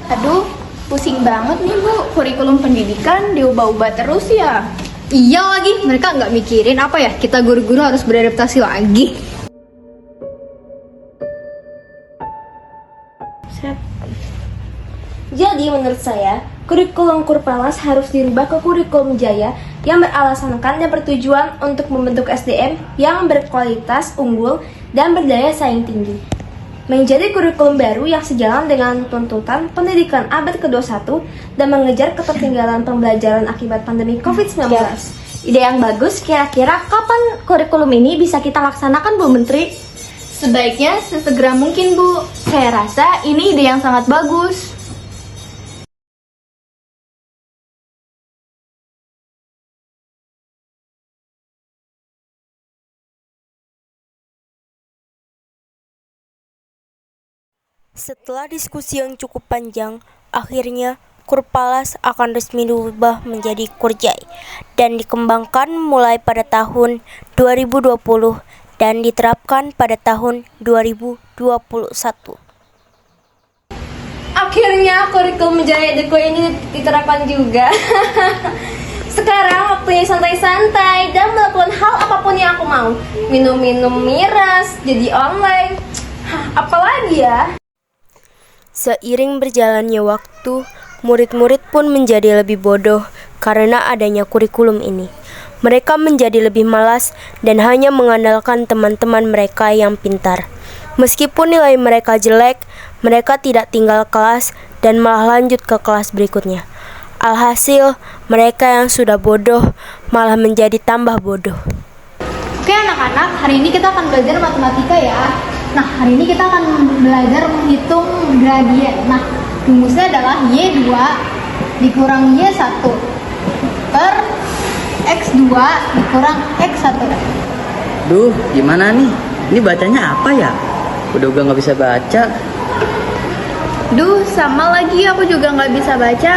Aduh, pusing banget nih Bu, kurikulum pendidikan diubah-ubah terus ya. Iya lagi, mereka nggak mikirin apa ya, kita guru-guru harus beradaptasi lagi. Jadi menurut saya, kurikulum Kurpalas harus dirubah ke kurikulum Jaya yang beralasankan dan bertujuan untuk membentuk SDM yang berkualitas unggul dan berdaya saing tinggi. Menjadi kurikulum baru yang sejalan dengan tuntutan pendidikan abad ke-21 dan mengejar ketertinggalan pembelajaran akibat pandemi COVID-19. Ide yang bagus, kira-kira kapan kurikulum ini bisa kita laksanakan Bu Menteri? Sebaiknya sesegera mungkin Bu. Saya rasa ini ide yang sangat bagus. Setelah diskusi yang cukup panjang, akhirnya Kurpalas akan resmi diubah menjadi Kurjai dan dikembangkan mulai pada tahun 2020 dan diterapkan pada tahun 2021. Akhirnya kurikulum Jaya Deku ini diterapkan juga. Sekarang waktunya santai-santai dan melakukan hal apapun yang aku mau. Minum-minum miras, jadi online. Apalagi ya? Seiring berjalannya waktu, murid-murid pun menjadi lebih bodoh karena adanya kurikulum ini. Mereka menjadi lebih malas dan hanya mengandalkan teman-teman mereka yang pintar. Meskipun nilai mereka jelek, mereka tidak tinggal kelas dan malah lanjut ke kelas berikutnya. Alhasil, mereka yang sudah bodoh malah menjadi tambah bodoh. Oke anak-anak, hari ini kita akan belajar matematika ya. Nah, hari ini kita akan belajar menghitung gradien. Nah, rumusnya adalah Y2 dikurang Y1 per X2 dikurang X1. Duh, gimana nih? Ini bacanya apa ya? Udah nggak bisa baca. Duh, sama lagi aku juga nggak bisa baca.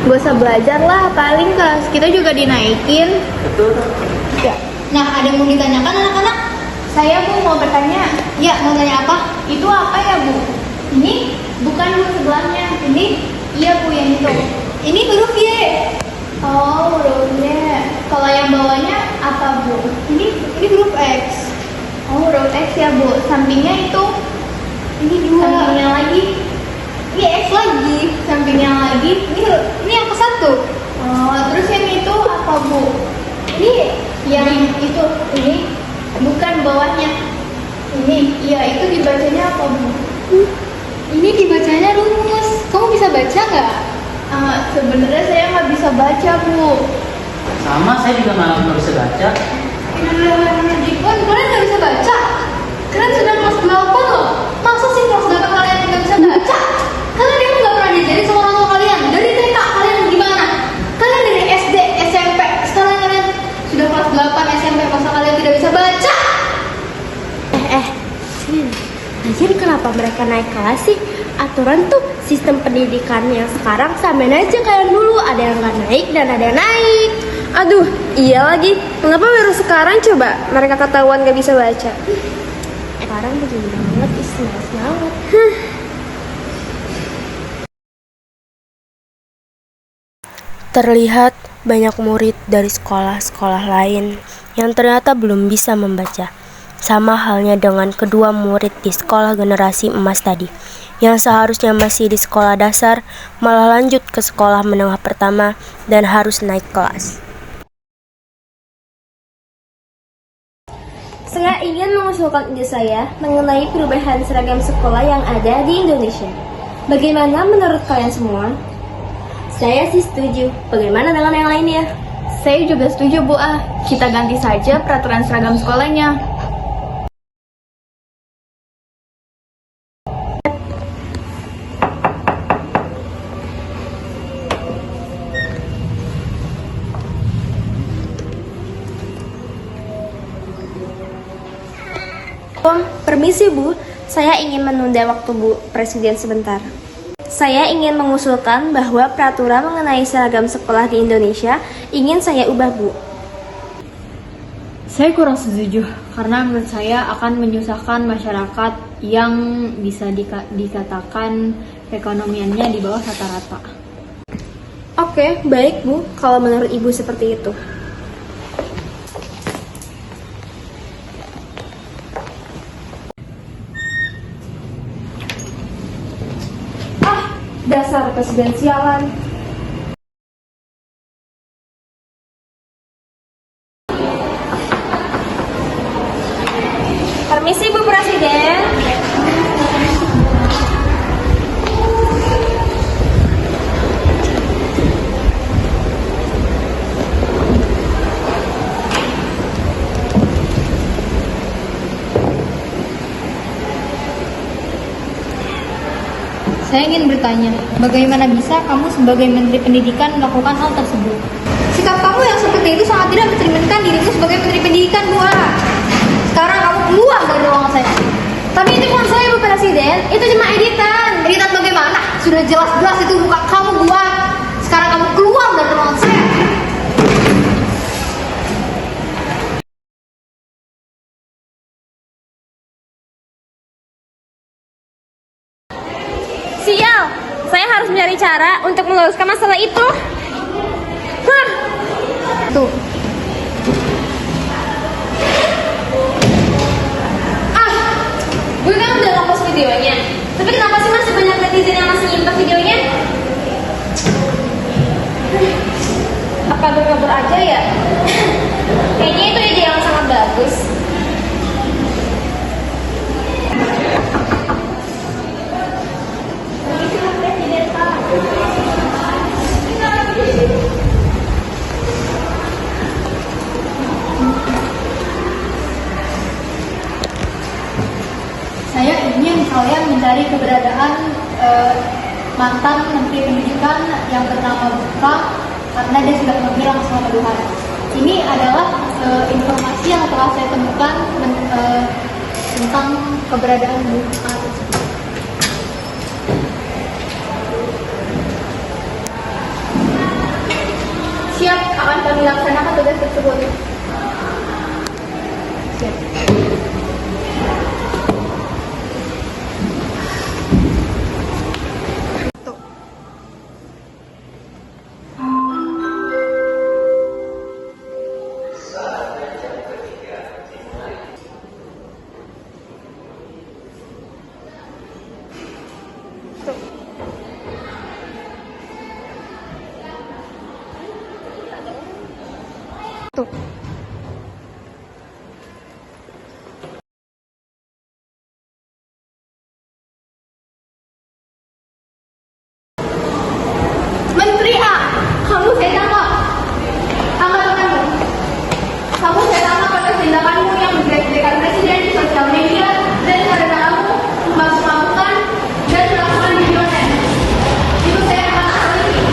Gak usah belajar lah, paling kelas kita juga dinaikin. Betul. Ya. Nah, ada yang mau ditanyakan anak-anak? Saya Bu mau bertanya, Ya, mau tanya apa? itu apa ya Bu? Ini Bukan Bu sebelahnya. ini Iya Bu yang itu. ini huruf Y. Oh, huruf Y. Kalau yang bawahnya apa Bu? Ini huruf X. Oh, huruf X ya Bu. Sampingnya itu. Ini 2. Sampingnya lagi. Ini X lagi. Sampingnya lagi. Ini yang ke 1. Oh, terus yang itu apa Bu? Ini Yang itu. ini Bukan bawahnya. ini Iya, itu dibacanya apa Bu? ini dibacanya rumus. Kamu bisa baca nggak? Sebenarnya saya nggak bisa baca Bu. Sama, saya juga nggak bisa baca. Jikwan, kalian nggak bisa baca? Kalian sudah kelas 8 loh. Masa sih kelas 8 kalian nggak bisa baca? Kalian emang nggak pernah diajarin sama orang tua kalian? Dari TK kalian gimana? Kalian dari SD, SMP, sekarang kalian sudah kelas 8 SMP, masa kalian tidak bisa baca? Jadi kenapa mereka naik kelas sih? Aturan tuh sistem pendidikan yang sekarang samain aja kayak dulu. Ada yang nggak naik dan ada yang naik. Aduh, iya lagi. Kenapa baru sekarang coba mereka ketahuan gak bisa baca? Sekarang begini banget, istilahnya banget. Terlihat banyak murid dari sekolah-sekolah lain yang ternyata belum bisa membaca. Sama halnya dengan kedua murid di sekolah generasi emas tadi, yang seharusnya masih di sekolah dasar, malah lanjut ke sekolah menengah pertama dan harus naik kelas. Saya ingin mengusulkan ide saya mengenai perubahan seragam sekolah yang ada di Indonesia. Bagaimana menurut kalian semua? Saya sih setuju. Bagaimana dengan yang lainnya? Saya juga setuju Bu. Kita ganti saja peraturan seragam sekolahnya. Permisi Bu, saya ingin menunda waktu Bu Presiden sebentar. Saya ingin mengusulkan bahwa peraturan mengenai seragam sekolah di Indonesia ingin saya ubah Bu. Saya kurang setuju karena menurut saya akan menyusahkan masyarakat yang bisa dikatakan keekonomiannya di bawah rata-rata. Oke, baik Bu, kalau menurut Ibu seperti itu. Dasar presidensialan. Permisi Bu Presiden. Saya ingin bertanya, bagaimana bisa kamu sebagai Menteri Pendidikan melakukan hal tersebut? Sikap kamu yang seperti itu sangat tidak mencerminkan dirimu sebagai Menteri Pendidikan, Bu Ara. Sekarang kamu keluar dari ruangan saya. Tapi itu bukan saya Bu Presiden, itu cuma editan. Editan bagaimana? Sudah jelas-jelas itu bukan kamu buat. Sekarang kamu keluar dari ruangan saya. Sial, saya harus mencari cara untuk meluruskan masalah itu. Tuh. Gue kan udah hapus videonya. Tapi kenapa sih masih banyak netizen yang masih nyimpen videonya? Apa kabur aja ya? Kayaknya itu ide yang sangat bagus. Saya ingin kalian mencari keberadaan mantan Menteri Pendidikan yang bernama Buka karena dia sudah menghilang selama 2 hari. Ini adalah informasi yang telah saya temukan tentang keberadaan Buka tersebut. Siap, akan kami laksanakan tugas tersebut. Siap. Menteri A, kamu saya tangkap. Tangkap tanganmu. Kamu saya tangkap atas tindakanmu yang menjelek-jelekan presiden di sosial media dan pada kamu melakukan dan melakukan videonya. Itu saya akan akui.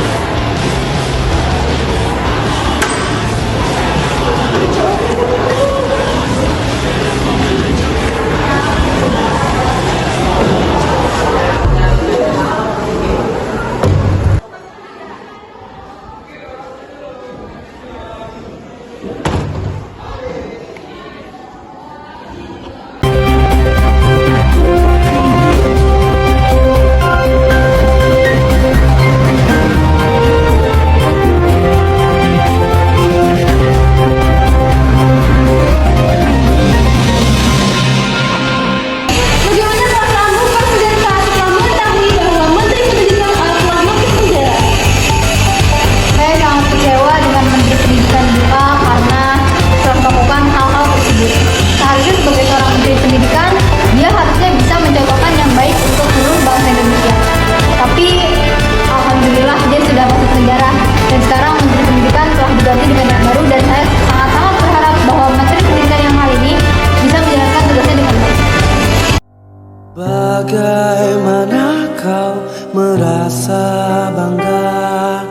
Bagaimana kau merasa bangga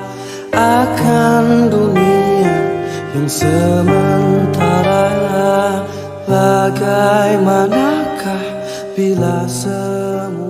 akan dunia yang sementara? Bagaimanakah bila semua